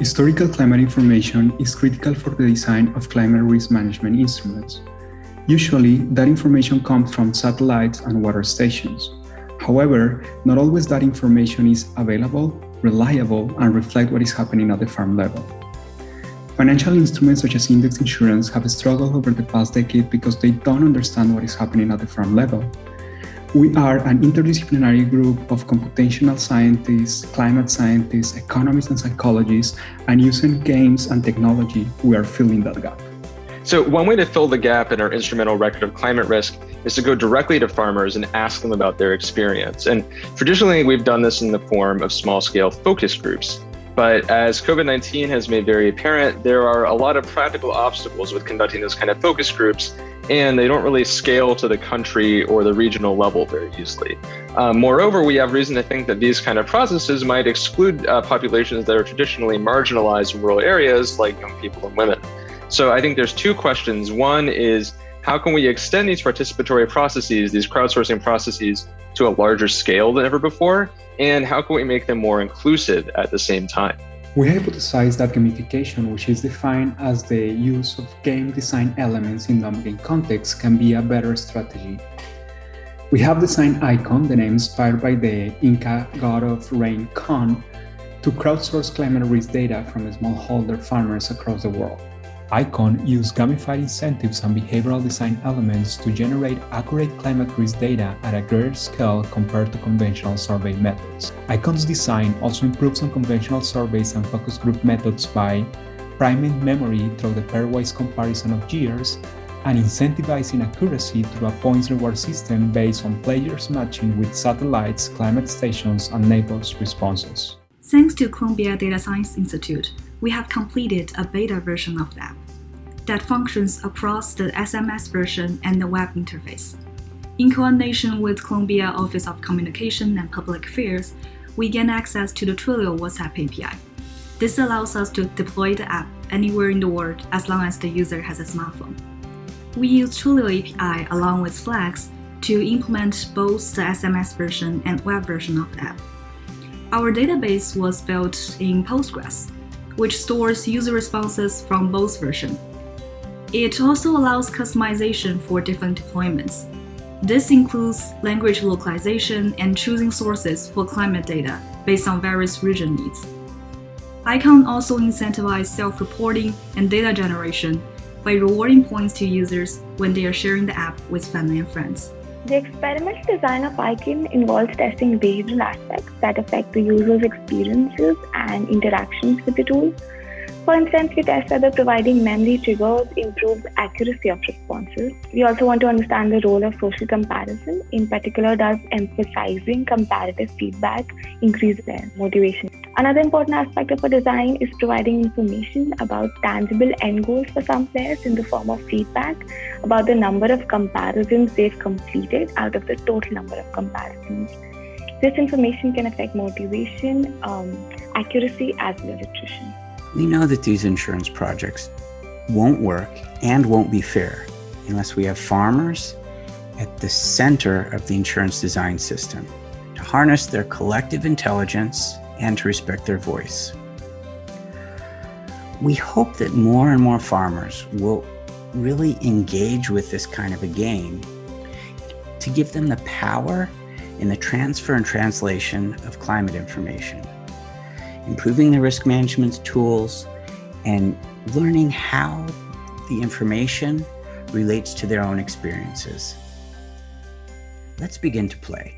Historical climate information is critical for the design of climate risk management instruments. Usually, that information comes from satellites and weather stations. However, not always that information is available, reliable, and reflect what is happening at the farm level. Financial instruments such as index insurance have struggled over the past decade because they don't understand what is happening at the farm level. We are an interdisciplinary group of computational scientists, climate scientists, economists, and psychologists, and using games and technology, we are filling that gap. So one way to fill the gap in our instrumental record of climate risk is to go directly to farmers and ask them about their experience. And traditionally, we've done this in the form of small-scale focus groups. But as COVID-19 has made very apparent, there are a lot of practical obstacles with conducting those kind of focus groups, and they don't really scale to the country or the regional level very easily. Moreover, we have reason to think that these kind of processes might exclude populations that are traditionally marginalized in rural areas, like young people and women. So I think there's two questions. One is, how can we extend these participatory processes, these crowdsourcing processes, to a larger scale than ever before? And how can we make them more inclusive at the same time? We hypothesize that gamification, which is defined as the use of game design elements in non-game contexts, can be a better strategy. We have designed iKON, the name inspired by the Inca god of rain Kon, to crowdsource climate risk data from smallholder farmers across the world. iKON used gamified incentives and behavioral design elements to generate accurate climate risk data at a greater scale compared to conventional survey methods. iKON's design also improves on conventional surveys and focus group methods by priming memory through the pairwise comparison of years and incentivizing accuracy through a points reward system based on players matching with satellites, climate stations, and neighbors' responses. Thanks to Columbia Data Science Institute, we have completed a beta version of the app that functions across the SMS version and the web interface. In coordination with Columbia Office of Communication and Public Affairs, we gain access to the Twilio WhatsApp API. This allows us to deploy the app anywhere in the world as long as the user has a smartphone. We use Twilio API along with Flex to implement both the SMS version and web version of the app. Our database was built in Postgres, which stores user responses from both versions. It also allows customization for different deployments. This includes language localization and choosing sources for climate data based on various region needs. iKON also incentivizes self-reporting and data generation by rewarding points to users when they are sharing the app with family and friends. The experimental design of iKON involves testing behavioral aspects that affect the user's experiences and interactions with the tool. For instance, we test whether providing memory triggers improves accuracy of responses. We also want to understand the role of social comparison. In particular, does emphasizing comparative feedback increase their motivation? Another important aspect of our design is providing information about tangible end goals for some players in the form of feedback about the number of comparisons they've completed out of the total number of comparisons. This information can affect motivation, accuracy, as well as attrition. We know that these insurance projects won't work and won't be fair unless we have farmers at the center of the insurance design system to harness their collective intelligence and to respect their voice. We hope that more and more farmers will really engage with this kind of a game to give them the power in the transfer and translation of climate information, improving their risk management tools, and learning how the information relates to their own experiences. Let's begin to play.